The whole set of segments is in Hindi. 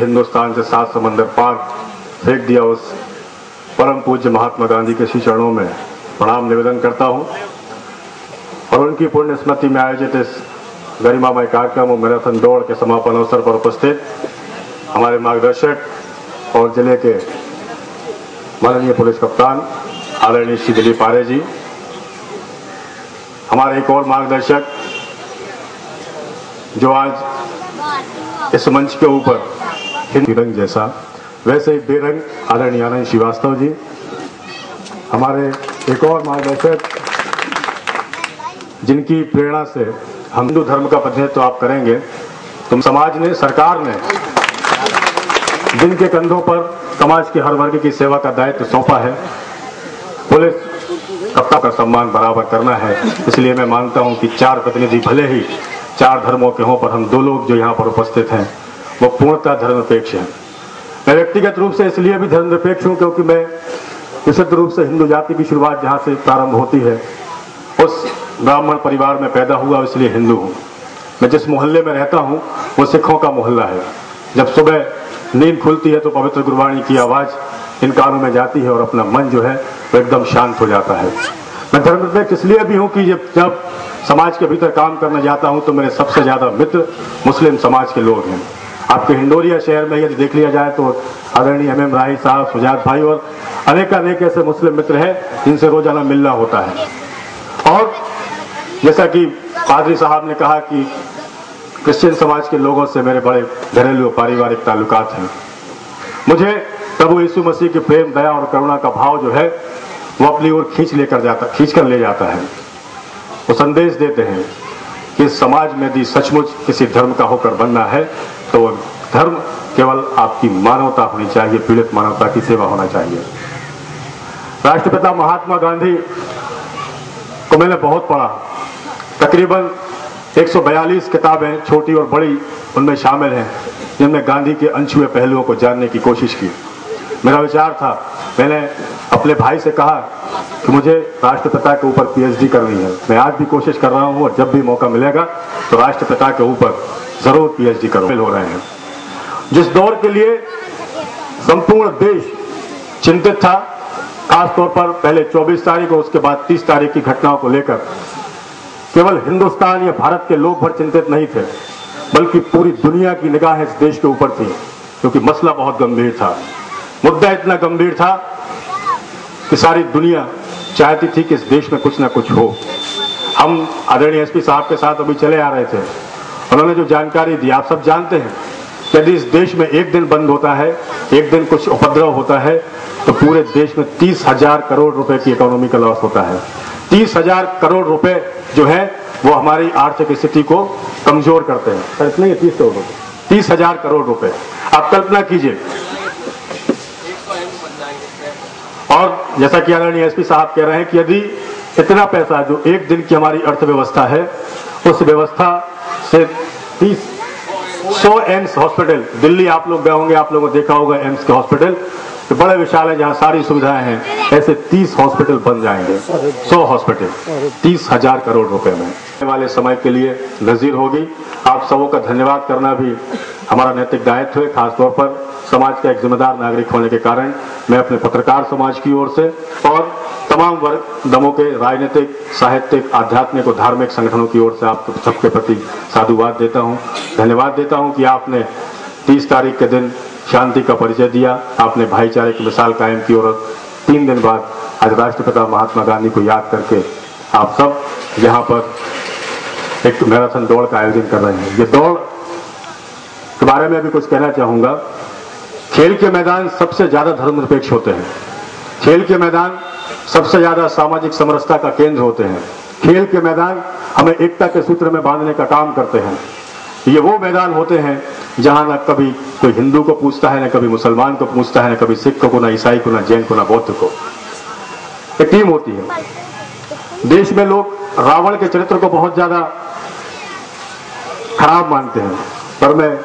हिंदुस्तान से 7 समंदर पार फेंक दिया उस परम पूज्य महात्मा गांधी के श्री चरणों में प्रणाम निवेदन करता हूं और उनकी पुण्य स्मृति में आयोजित इस गरिमामय कार्यक्रम और मैराथन दौड़ के समापन अवसर पर उपस्थित हमारे मार्गदर्शक और जिले के माननीय पुलिस कप्तान आदरणीय श्री दिलीप आर्य जी, हमारे एक और मार्गदर्शक जो आज इस मंच के ऊपर हिंदी रंग जैसा वैसे ही बेरंग आदरणीय आनंद श्रीवास्तव जी, हमारे एक और मार्गदर्शक जिनकी प्रेरणा से हम हिंदू धर्म का प्रतिनिधित्व आप करेंगे, तो समाज ने, सरकार ने जिनके कंधों पर समाज के हर वर्ग की सेवा का दायित्व सौंपा है, पुलिस कप्तान का सम्मान बराबर करना है। इसलिए मैं मानता हूं कि 4 प्रतिनिधि भले ही 4 धर्मों के हों, पर हम 2 लोग जो यहाँ पर उपस्थित हैं वो पूर्णतः धर्मनिरपेक्ष हैं। मैं व्यक्तिगत रूप से इसलिए भी धर्मनिरपेक्ष हूँ क्योंकि मैं विशुद्ध रूप से हिंदू जाति की शुरुआत जहाँ से प्रारंभ होती है उस ब्राह्मण परिवार में पैदा हुआ, इसलिए हिंदू हूँ। मैं जिस मोहल्ले में रहता हूँ वो सिखों का मोहल्ला है। जब सुबह नींद खुलती है तो पवित्र गुरबाणी की आवाज़ इन कानों में जाती है और अपना मन जो है वो एकदम शांत हो जाता है। मैं धर्मनिरपेक्ष इसलिए भी हूँ कि जब समाज के भीतर काम करने जाता हूँ तो मेरे सबसे ज़्यादा मित्र मुस्लिम समाज के लोग हैं। आपके हिंडोरिया शहर में यदि देख लिया जाए तो आदरणीय MM राही साहब, सुजात भाई और अनेक ऐसे मुस्लिम मित्र हैं जिनसे रोजाना मिलना होता है। और जैसा कि पादरी साहब ने कहा कि क्रिश्चियन समाज के लोगों से मेरे बड़े घरेलू और पारिवारिक ताल्लुकात हैं। मुझे प्रभु यीशु मसीह के प्रेम, दया और करुणा का भाव जो है वो अपनी ओर खींच कर ले जाता है। वो संदेश देते हैं कि समाज में यदि सचमुच किसी धर्म का होकर बनना है तो धर्म केवल आपकी मानवता होनी चाहिए, पीड़ित मानवता की सेवा होना चाहिए। राष्ट्रपिता महात्मा गांधी को मैंने बहुत पढ़ा, तकरीबन 142 किताबें छोटी और बड़ी उनमें शामिल हैं जिनमें गांधी के अनछुए पहलुओं को जानने की कोशिश की। मेरा विचार था, मैंने अपने भाई से कहा कि मुझे राष्ट्रपिता के ऊपर PhD करनी है। मैं आज भी कोशिश कर रहा हूँ और जब भी मौका मिलेगा तो राष्ट्रपिता के ऊपर जरूर PhD करूँ। हो रहे हैं जिस दौर के लिए संपूर्ण देश चिंतित था, खासतौर पर पहले 24 तारीख और उसके बाद 30 तारीख की घटनाओं को लेकर केवल हिंदुस्तान या भारत के लोग भर चिंतित नहीं थे, बल्कि पूरी दुनिया की निगाह इस देश के ऊपर थी, क्योंकि मसला बहुत गंभीर था। मुद्दा इतना गंभीर था कि सारी दुनिया चाहती थी कि इस देश में कुछ ना कुछ हो। हम आदरणीय SP साहब के साथ अभी चले आ रहे थे, उन्होंने जो जानकारी दी, आप सब जानते हैं, यदि इस देश में एक दिन बंद होता है, एक दिन कुछ उपद्रव होता है, तो पूरे देश में 30,000 करोड़ रुपए की इकोनॉमी का लॉस होता है। 30,000 करोड़ रुपए जो है वो हमारी आर्थिक स्थिति को कमजोर करते हैं। सर इतने 30,000 करोड़ रुपए, आप कल्पना कीजिए। और जैसा कि आदरणीय SP साहब कह रहे हैं कि यदि इतना पैसा जो एक दिन की हमारी अर्थव्यवस्था है, उस व्यवस्था से 100 एम्स हॉस्पिटल, दिल्ली आप लोग गए होंगे, आप लोगों ने देखा होगा एम्स के हॉस्पिटल तो बड़े विशाल है जहाँ सारी सुविधाएं हैं, ऐसे 30 हॉस्पिटल बन जाएंगे। 100 हॉस्पिटल 30,000 करोड़ रुपए में। आने वाले समय के लिए नजीर होगी। आप सबों का धन्यवाद करना भी हमारा नैतिक दायित्व है, खासतौर पर समाज का एक जिम्मेदार नागरिक होने के कारण मैं अपने पत्रकार समाज की ओर से और तमाम वर्ग दमों के राजनीतिक, साहित्यिक, आध्यात्मिक और धार्मिक संगठनों की ओर से आप सबके प्रति साधुवाद देता हूं, धन्यवाद देता हूं कि आपने 30 तारीख के दिन शांति का परिचय दिया, आपने भाईचारे की मिसाल कायम की और 3 दिन बाद आज राष्ट्रपिता महात्मा गांधी को याद करके आप सब यहाँ पर एक मैराथन दौड़ का आयोजन कर रहे हैं। ये दौड़ के बारे में भी कुछ कहना चाहूंगा। खेल के मैदान सबसे ज्यादा धर्मनिरपेक्ष होते हैं, खेल के मैदान सबसे ज्यादा सामाजिक समरसता का केंद्र होते हैं, खेल के मैदान हमें एकता के सूत्र में बांधने का काम करते हैं। ये वो मैदान होते हैं जहां न कभी कोई हिंदू को पूछता है, न कभी मुसलमान को पूछता है, न कभी सिख को, न ईसाई को, न जैन को, न बौद्ध को। एक टीम होती है। देश में लोग रावण के चरित्र को बहुत ज्यादा खराब मानते हैं, पर मैं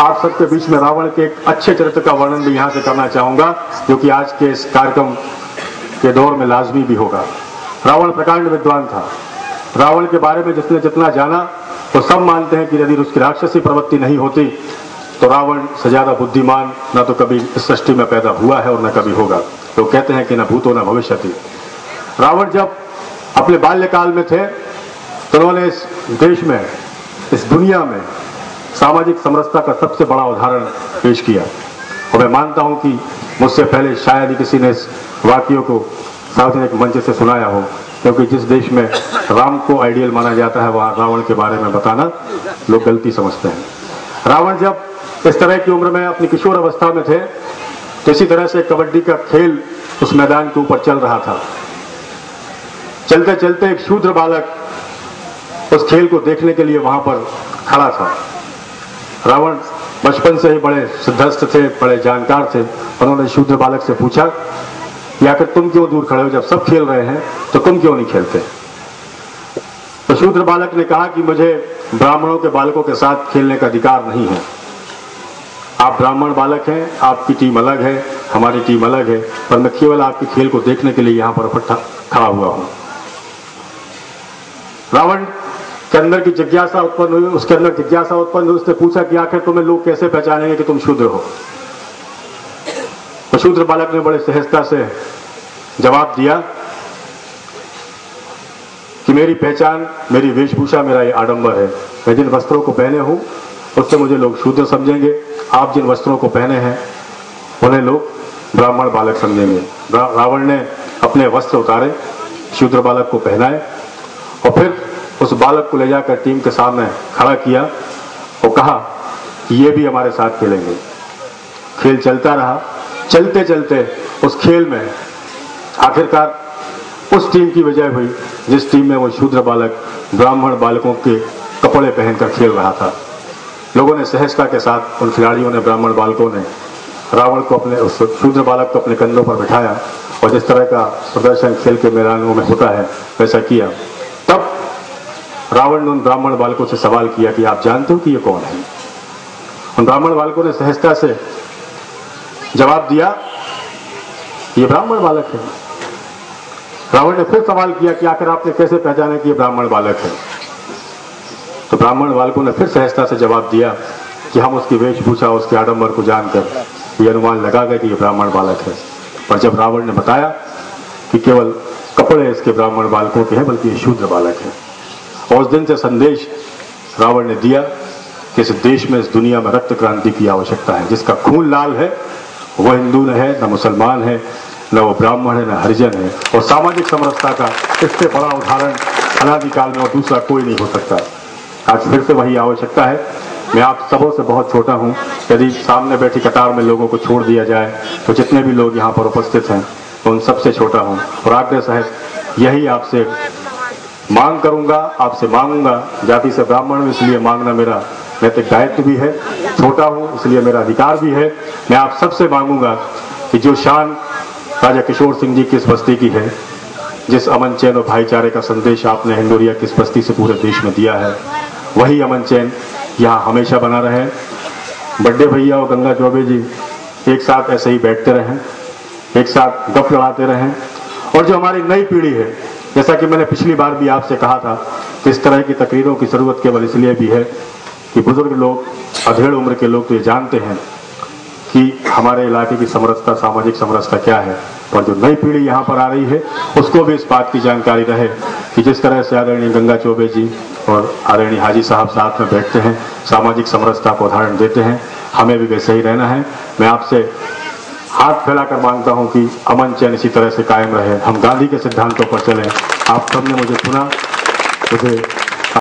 आप सबके बीच में रावण के एक अच्छे चरित्र का वर्णन भी यहां से करना चाहूंगा, जो कि आज के इस कार्यक्रम के दौर में लाजमी भी होगा। रावण प्रकांड विद्वान था। रावण के बारे में जिसने जितना जाना तो सब मानते हैं कि यदि उसकी राक्षसी प्रवृत्ति नहीं होती तो रावण से ज्यादा बुद्धिमान ना तो कभी इस सृष्टि में पैदा हुआ है और न कभी होगा। तो कहते हैं कि न भूतो न भविष्यति। रावण जब अपने बाल्यकाल में थे तो उन्होंने इस देश में, इस दुनिया में सामाजिक समरसता का सबसे बड़ा उदाहरण पेश किया। और मैं मानता हूं कि मुझसे पहले शायद ही किसी ने इस वाक्यों को सार्वजनिक मंच से सुनाया हो, क्योंकि जिस देश में राम को आइडियल माना जाता है वहां रावण के बारे में बताना लोग गलती समझते हैं। रावण जब इस तरह की उम्र में अपनी किशोर अवस्था में थे तो इसी तरह से कबड्डी का खेल उस मैदान के ऊपर चल रहा था। चलते चलते एक शूद्र बालक उस खेल को देखने के लिए वहां पर खड़ा था। रावण बचपन से ही बड़े सिद्धस्थ थे, बड़े जानकार थे। उन्होंने शूद्र बालक से पूछा कि आखिर तुम क्यों दूर खड़े हो, जब सब खेल रहे हैं तो तुम क्यों नहीं खेलते? तो शूद्र बालक ने कहा कि मुझे ब्राह्मणों के बालकों के साथ खेलने का अधिकार नहीं है। आप ब्राह्मण बालक हैं, आपकी टीम अलग है, हमारी टीम अलग है, पर मैं केवल आपके खेल को देखने के लिए यहां पर इकट्ठा खड़ा हुआ हूं। रावण के अंदर की जिज्ञासा उत्पन्न हुई, उसके अंदर जिज्ञासा उत्पन्न हुई। उसने पूछा कि आखिर तुम्हें लोग कैसे पहचानेंगे कि तुम शूद्र हो? तो शूद्र बालक ने बड़े सहजता से जवाब दिया कि मेरी पहचान, मेरी वेशभूषा, मेरा ये आडंबर है। मैं जिन वस्त्रों को पहने हूं उससे मुझे लोग शूद्र समझेंगे। आप जिन वस्त्रों को पहने हैं उन्हें लोग ब्राह्मण बालक समझेंगे। रावण ने अपने वस्त्र उतारे, शूद्र बालक को पहनाए और फिर उस बालक को ले जाकर टीम के सामने खड़ा किया और कहा कि ये भी हमारे साथ खेलेंगे। खेल चलता रहा। चलते चलते उस खेल में आखिरकार उस टीम की विजय हुई जिस टीम में वो शूद्र बालक ब्राह्मण बालकों के कपड़े पहनकर खेल रहा था। लोगों ने सहजता के साथ, उन खिलाड़ियों ने, ब्राह्मण बालकों ने रावण को अपने, उस शूद्र बालक को अपने कंधों पर बिठाया और जिस तरह का प्रदर्शन खेल के मैदानों में होता है वैसा किया। तब रावण ने उन ब्राह्मण बालकों से सवाल किया कि आप जानते हो कि ये कौन है? उन ब्राह्मण बालकों ने सहजता से जवाब दिया ये ब्राह्मण बालक है। रावण ने फिर सवाल किया कि आखिर आपने कैसे पहचाना कि ये ब्राह्मण बालक है? तो ब्राह्मण बालकों ने फिर सहजता से जवाब दिया कि हम उसकी वेशभूषा, उसके आडंबर को जानकर ये अनुमान लगा गए कि ये ब्राह्मण बालक है। पर जब रावण ने बताया कि केवल कपड़े इसके ब्राह्मण बालकों के हैं बल्कि ये शूद्र बालक है, और उस दिन से संदेश रावण ने दिया कि इस देश में, इस दुनिया में रक्त क्रांति की आवश्यकता है। जिसका खून लाल है वो हिंदू न है, न मुसलमान है, न वो ब्राह्मण है, न हरिजन है। और सामाजिक समरसता का इससे बड़ा उदाहरण अनादिकाल में और दूसरा कोई नहीं हो सकता। आज फिर से वही आवश्यकता है। मैं आप सबों से बहुत छोटा हूं। यदि सामने बैठी कतार में लोगों को छोड़ दिया जाए तो जितने भी लोग यहाँ पर उपस्थित हैं तो उन सबसे छोटा हूं। और आग्रह साहब यही आपसे मांग करूंगा, आपसे मांगूंगा। जाति से ब्राह्मण हूं इसलिए मांगना मेरा नैतिक दायित्व भी है, छोटा हूं इसलिए मेरा अधिकार भी है। मैं आप सबसे मांगूंगा कि जो शान राजा किशोर सिंह जी की इस बस्ती की है, जिस अमन चैन और भाईचारे का संदेश आपने हिंदोरिया की इस बस्ती से पूरे देश में दिया है, वही अमन चैन यहाँ हमेशा बना रहे। बड्डे भैया और गंगा चौबे जी एक साथ ऐसे ही बैठते रहें, एक साथ गप लड़ाते रहें। और जो हमारी नई पीढ़ी है, जैसा कि मैंने पिछली बार भी आपसे कहा था कि इस तरह की तकरीरों की जरूरत केवल इसलिए भी है कि बुजुर्ग लोग, अधेड़ उम्र के लोग तो ये जानते हैं कि हमारे इलाके की समरसता, सामाजिक समरसता क्या है। और जो नई पीढ़ी यहाँ पर आ रही है उसको भी इस बात की जानकारी रहे कि जिस तरह से आदरणीय गंगा चौबे जी और आदरणीय हाजी साहब साथ में बैठते हैं, सामाजिक समरसता को उदाहरण देते हैं, हमें भी वैसे ही रहना है। मैं आपसे हाथ फैलाकर मांगता हूं कि अमन चैन इसी तरह से कायम रहे, हम गांधी के सिद्धांतों पर चलें। आप सबने मुझे सुना, मुझे